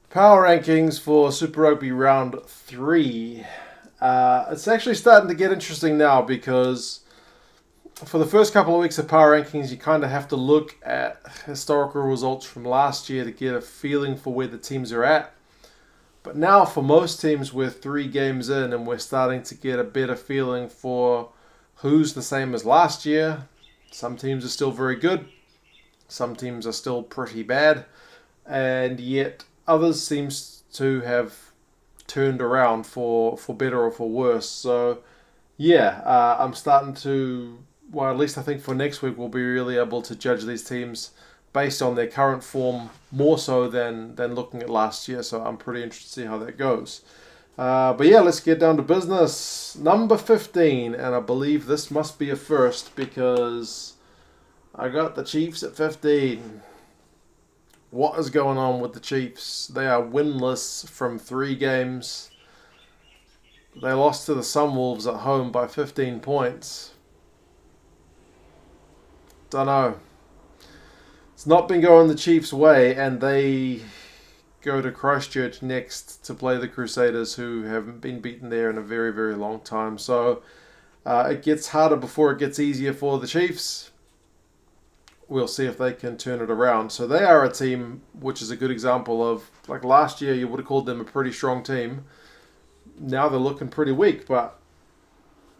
Power rankings for Super Rugby round 3. It's actually starting to get interesting now because for the first couple of weeks of power rankings, you kind of have to look at historical results from last year to get a feeling for where the teams are at. But now, for most teams, we're 3 games in and we're starting to get a better feeling for who's the same as last year. Some teams are still very good, some teams are still pretty bad, and yet others seems to have turned around for better or for worse. So yeah, I'm starting to, well, at least I think for next week we'll be really able to judge these teams based on their current form more so than looking at last year. So I'm pretty interested to see how that goes. But yeah, let's get down to business. Number 15, and I believe this must be a first because I got the Chiefs at 15. What is going on with the Chiefs? They are winless from 3 games. They lost to the Sunwolves at home by 15 points. Don't know. It's not been going the Chiefs' way, and they go to Christchurch next to play the Crusaders, who haven't been beaten there in a very, very long time. So it gets harder before it gets easier for the Chiefs. We'll see if they can turn it around. So they are a team which is a good example of, like last year, you would have called them a pretty strong team. Now they're looking pretty weak, but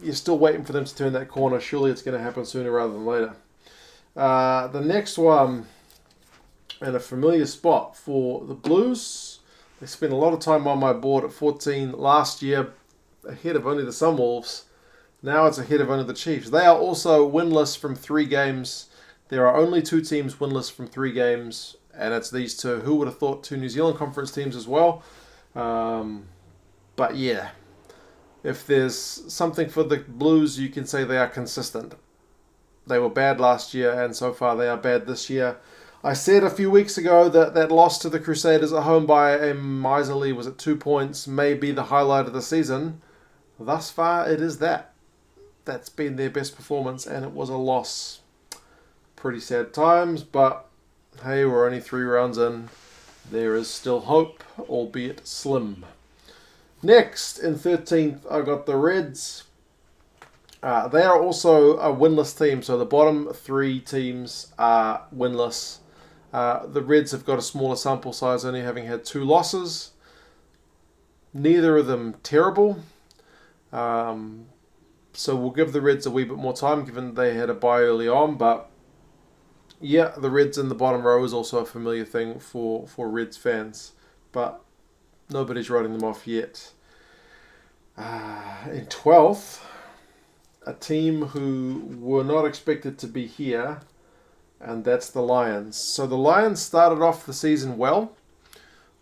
you're still waiting for them to turn that corner. Surely it's going to happen sooner rather than later. The next one, and a familiar spot for the Blues. They spent a lot of time on my board at 14 last year, ahead of only the Sunwolves. Now it's ahead of only the Chiefs. They are also winless from 3 games. There are only 2 teams winless from 3 games, and it's these two. Who would have thought 2 New Zealand Conference teams as well? But yeah, if there's something for the Blues, you can say they are consistent. They were bad last year, and so far they are bad this year. I said a few weeks ago that loss to the Crusaders at home by a miserly, was it 2 points, may be the highlight of the season. Thus far, it is that. That's been their best performance, and it was a loss. Pretty sad times, but hey, we're only 3 rounds in. There is still hope, albeit slim. Next, in 13th, I got the Reds. They are also a winless team, so the bottom 3 teams are winless. The Reds have got a smaller sample size, only having had 2 losses. Neither of them terrible. So we'll give the Reds a wee bit more time, given they had a bye early on, but yeah, the Reds in the bottom row is also a familiar thing for Reds fans, but nobody's writing them off yet. In 12th, a team who were not expected to be here, and that's the Lions. So the Lions started off the season well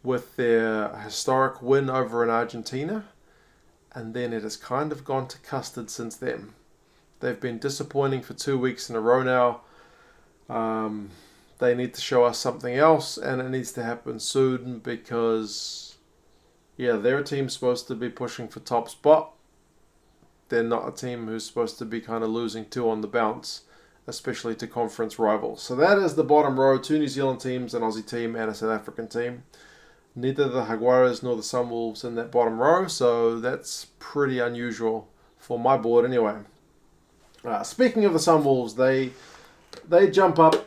with their historic win over in Argentina, and then it has kind of gone to custard since then. They've been disappointing for 2 weeks in a row now. They need to show us something else, and it needs to happen soon because, yeah, their team's supposed to be pushing for top spot. They're not a team who's supposed to be kind of losing 2 on the bounce, especially to conference rivals. So that is the bottom row, 2 New Zealand teams, an Aussie team, and a South African team. Neither the Jaguares nor the Sunwolves in that bottom row, so that's pretty unusual for my board anyway. Speaking of the Sunwolves, they jump up,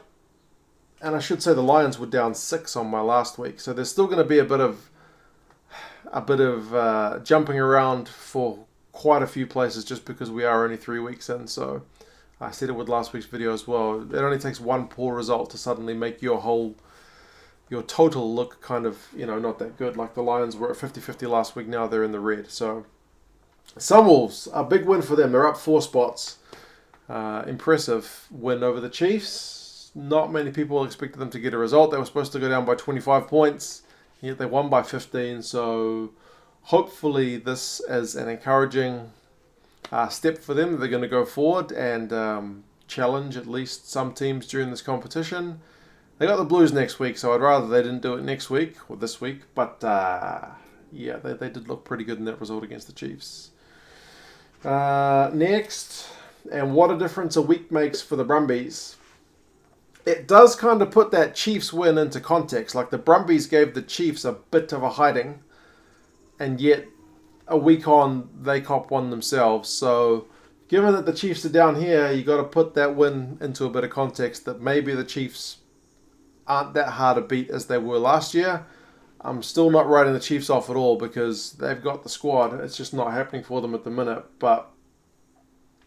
and I should say the Lions were down 6 on my last week, so there's still going to be a bit of jumping around for quite a few places just because we are only 3 weeks in. So I said it with last week's video as well. It only takes one poor result to suddenly make your total look kind of, not that good. Like the Lions were at 50-50 last week, now they're in the red. So Sunwolves, a big win for them. They're up 4 spots. Impressive win over the Chiefs. Not many people expected them to get a result. They were supposed to go down by 25 points, yet they won by 15. So hopefully this is an encouraging step for them. They're going to go forward and challenge at least some teams during this competition. They got the Blues next week, so I'd rather they didn't do it next week or this week. But yeah, they did look pretty good in that result against the Chiefs. Next, and what a difference a week makes for the Brumbies. it does kind of put that Chiefs win into context. Like the Brumbies gave the Chiefs a bit of a hiding, and yet a week on they cop one themselves. So given that the Chiefs are down here, you got to put that win into a bit of context that maybe the Chiefs aren't that hard to beat as they were last year. I'm still not writing the Chiefs off at all because they've got the squad. It's just not happening for them at the minute. But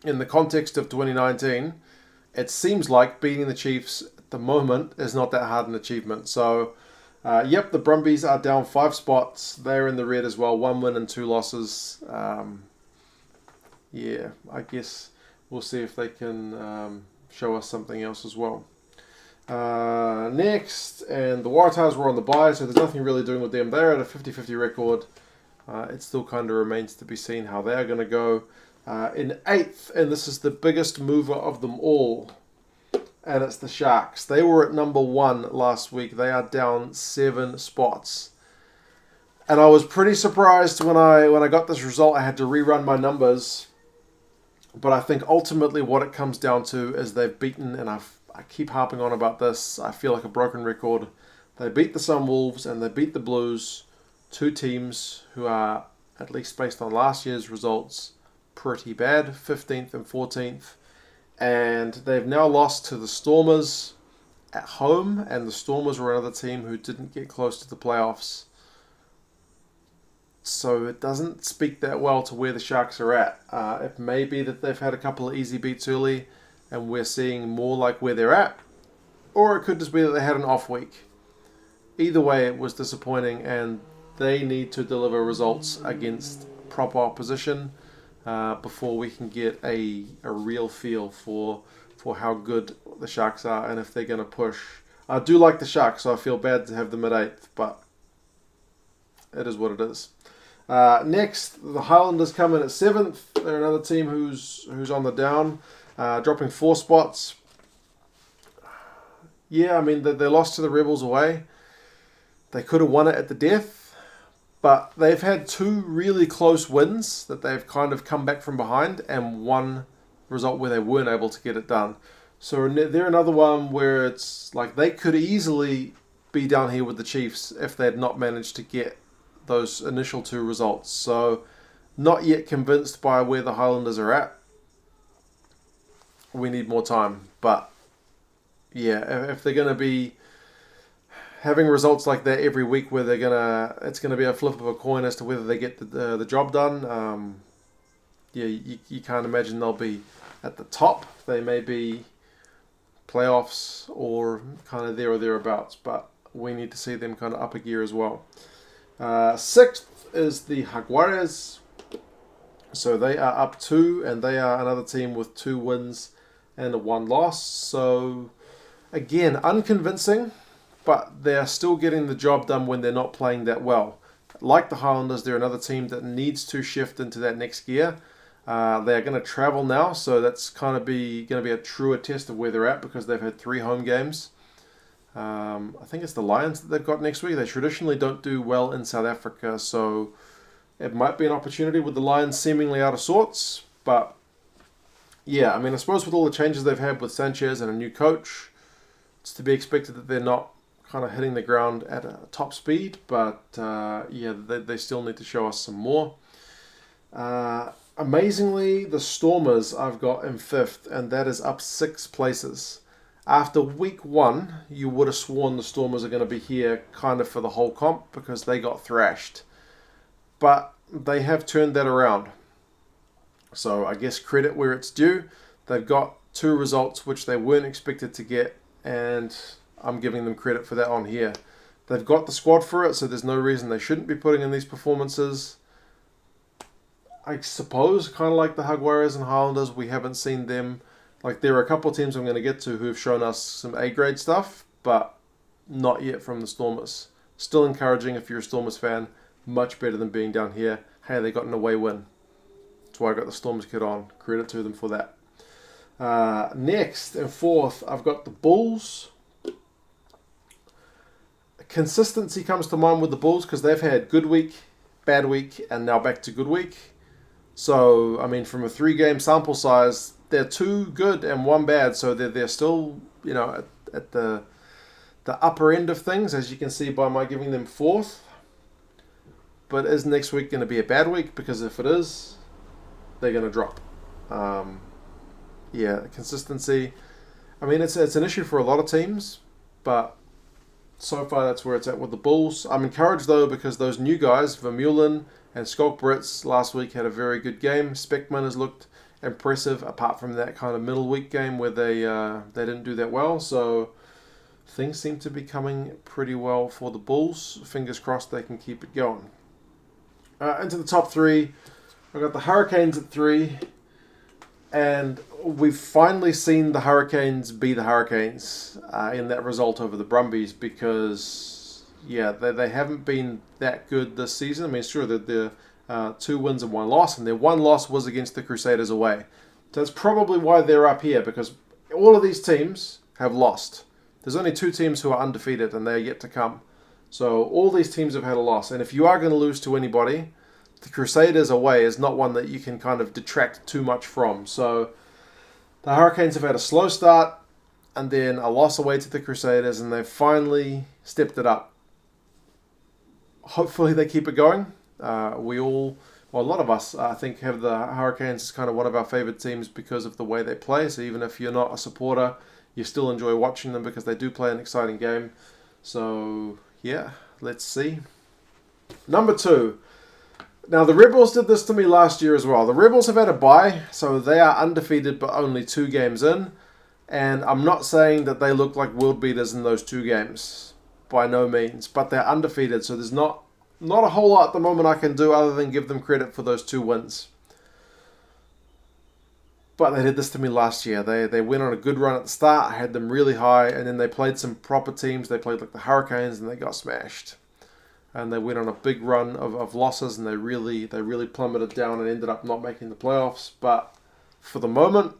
in the context of 2019, it seems like beating the Chiefs at the moment is not that hard an achievement. So, the Brumbies are down 5 spots. They're in the red as well. 1 win and 2 losses. I guess we'll see if they can show us something else as well. Next, and the Waratahs were on the bye, so there's nothing really doing with them. They're at a 50-50 record. It still kind of remains to be seen how they're going to go. In 8th, and this is the biggest mover of them all, and it's the Sharks. They were at number 1 last week. They are down 7 spots. And I was pretty surprised when I got this result. I had to rerun my numbers. But I think ultimately what it comes down to is they've beaten, and I keep harping on about this, I feel like a broken record. They beat the Sunwolves and they beat the Blues, 2 teams who are, at least based on last year's results, pretty bad, 15th and 14th. And they've now lost to the Stormers at home, and the Stormers were another team who didn't get close to the playoffs. So it doesn't speak that well to where the Sharks are at. It may be that they've had a couple of easy beats early and we're seeing more like where they're at, or it could just be that they had an off week. Either way, it was disappointing, and they need to deliver results against proper opposition before we can get a real feel for how good the Sharks are and if they're going to push. I do like the Sharks, so I feel bad to have them at 8th, but it is what it is. Next, the Highlanders come in at 7th. They're another team who's on the down, dropping 4 spots. Yeah, I mean, they lost to the Rebels away. They could have won it at the death, but they've had 2 really close wins that they've kind of come back from behind, and one result where they weren't able to get it done. So they're another one where it's like they could easily be down here with the Chiefs if they had not managed to get those initial 2 results. So not yet convinced by where the Highlanders are at. We need more time. But yeah, if they're going to be having results like that every week where it's going to be a flip of a coin as to whether they get the job done, you can't imagine they'll be at the top. They may be playoffs or kind of there or thereabouts, but we need to see them kind of up a gear as well. 6th is the Jaguares. So they are up 2, and they are another team with 2 wins and a 1 loss. So again, unconvincing, but they're still getting the job done when they're not playing that well. Like the Highlanders, they're another team that needs to shift into that next gear. They're going to travel now, so that's kind of going to be a truer test of where they're at because they've had 3 home games. I think it's the Lions that they've got next week. They traditionally don't do well in South Africa, so it might be an opportunity with the Lions seemingly out of sorts. But yeah, I mean, I suppose with all the changes they've had with Sanchez and a new coach, it's to be expected that they're not kind of hitting the ground at a top speed. But they still need to show us some more. Amazingly, the Stormers I've got in 5th, and that is up 6 places. After week 1, you would have sworn the Stormers are going to be here kind of for the whole comp because they got thrashed. But they have turned that around. So I guess credit where it's due. They've got 2 results which they weren't expected to get, and I'm giving them credit for that on here. They've got the squad for it, so there's no reason they shouldn't be putting in these performances. I suppose, kind of like the Jaguares and Highlanders, we haven't seen them. Like, there are a couple of teams I'm going to get to who have shown us some A-grade stuff, but not yet from the Stormers. Still encouraging if you're a Stormers fan. Much better than being down here. Hey, they got an away win. That's why I got the Stormers kit on. Credit to them for that. Next, and 4th, I've got the Bulls. Consistency comes to mind with the Bulls because they've had good week, bad week, and now back to good week. So, I mean, from a 3-game sample size, they're 2 good and 1 bad, so they're still, at the upper end of things, as you can see by my giving them 4th. But is next week going to be a bad week? Because if it is, they're going to drop. Yeah, consistency. I mean, it's an issue for a lot of teams, but so far that's where it's at with the Bulls. I'm encouraged though because those new guys, Vermeulen and Skulk Brits, last week had a very good game. Speckman has looked impressive, apart from that kind of middle week game where they didn't do that well. So things seem to be coming pretty well for the Bulls. Fingers crossed they can keep it going. Into the top 3, I've got the Hurricanes at 3. And we've finally seen the Hurricanes be the Hurricanes in that result over the Brumbies because, yeah, they haven't been that good this season. I mean, sure, they're 2 wins and 1 loss, and their 1 loss was against the Crusaders away. So that's probably why they're up here, because all of these teams have lost. There's only 2 teams who are undefeated, and they're yet to come. So all these teams have had a loss. And if you are going to lose to anybody, the Crusaders away is not one that you can kind of detract too much from. So the Hurricanes have had a slow start and then a loss away to the Crusaders, and they've finally stepped it up. Hopefully they keep it going. A lot of us, I think, have the Hurricanes as kind of one of our favorite teams because of the way they play. So even if you're not a supporter, you still enjoy watching them because they do play an exciting game. So yeah, let's see. Number 2. Now, the Rebels did this to me last year as well. The Rebels have had a bye, so they are undefeated but only 2 games in. And I'm not saying that they look like world beaters in those 2 games. By no means. But they're undefeated, so there's not a whole lot at the moment I can do other than give them credit for those 2 wins. But they did this to me last year. They went on a good run at the start. I had them really high, and then they played some proper teams. They played like the Hurricanes, and they got smashed. And they went on a big run of losses, and they really plummeted down and ended up not making the playoffs. But for the moment,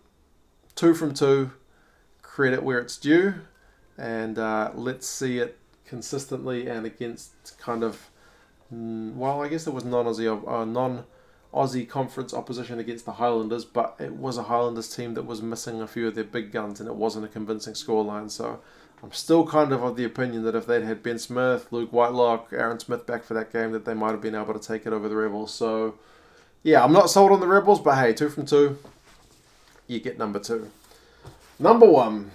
2 from 2, credit where it's due, and let's see it consistently and against kind of, I guess it was non-Aussie conference opposition against the Highlanders, but it was a Highlanders team that was missing a few of their big guns, and it wasn't a convincing scoreline. So I'm still kind of the opinion that if they'd had Ben Smith, Luke Whitelock, Aaron Smith back for that game, that they might have been able to take it over the Rebels. So, yeah, I'm not sold on the Rebels, but hey, 2 from 2, you get number 2. Number 1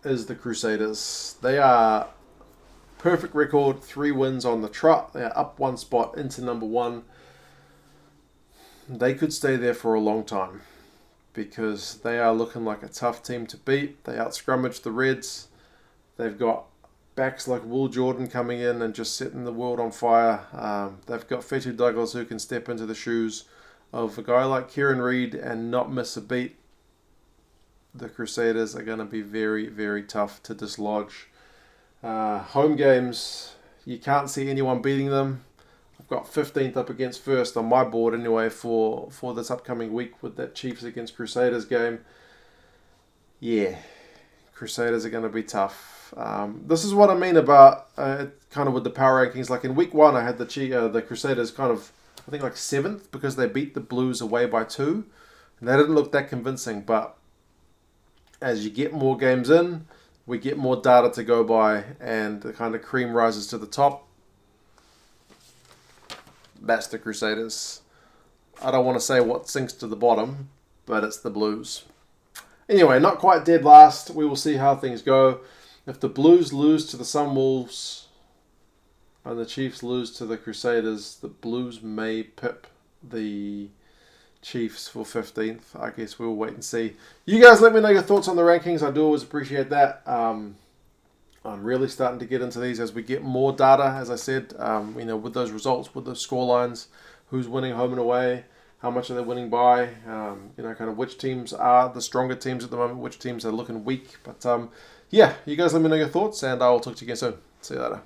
is the Crusaders. They are perfect record, 3 wins on the trot. They are up 1 spot into number 1. They could stay there for a long time, because they are looking like a tough team to beat. They out-scrummaged the Reds. They've got backs like Will Jordan coming in and just setting the world on fire. They've got Fetu Douglas who can step into the shoes of a guy like Kieran Reid and not miss a beat. The Crusaders are going to be very, very tough to dislodge. Home games, you can't see anyone beating them. I've got 15th up against 1st on my board anyway for this upcoming week with that Chiefs against Crusaders game. Yeah, Crusaders are going to be tough. This is what I mean about kind of with the power rankings. Like in week 1, I had the Crusaders kind of, I think like 7th because they beat the Blues away by 2. And they didn't look that convincing, but as you get more games in, we get more data to go by, and the kind of cream rises to the top. That's the Crusaders. I don't want to say what sinks to the bottom, but it's the Blues. Anyway, not quite dead last. We will see how things go. If the Blues lose to the Sunwolves and the Chiefs lose to the Crusaders, the Blues may pip the Chiefs for 15th. I guess we'll wait and see. You guys let me know your thoughts on the rankings. I do always appreciate that. I'm really starting to get into these as we get more data, as I said, with those results, with those score lines, who's winning home and away, how much are they winning by, kind of which teams are the stronger teams at the moment, which teams are looking weak. But yeah, you guys let me know your thoughts, and I will talk to you again soon. See you later.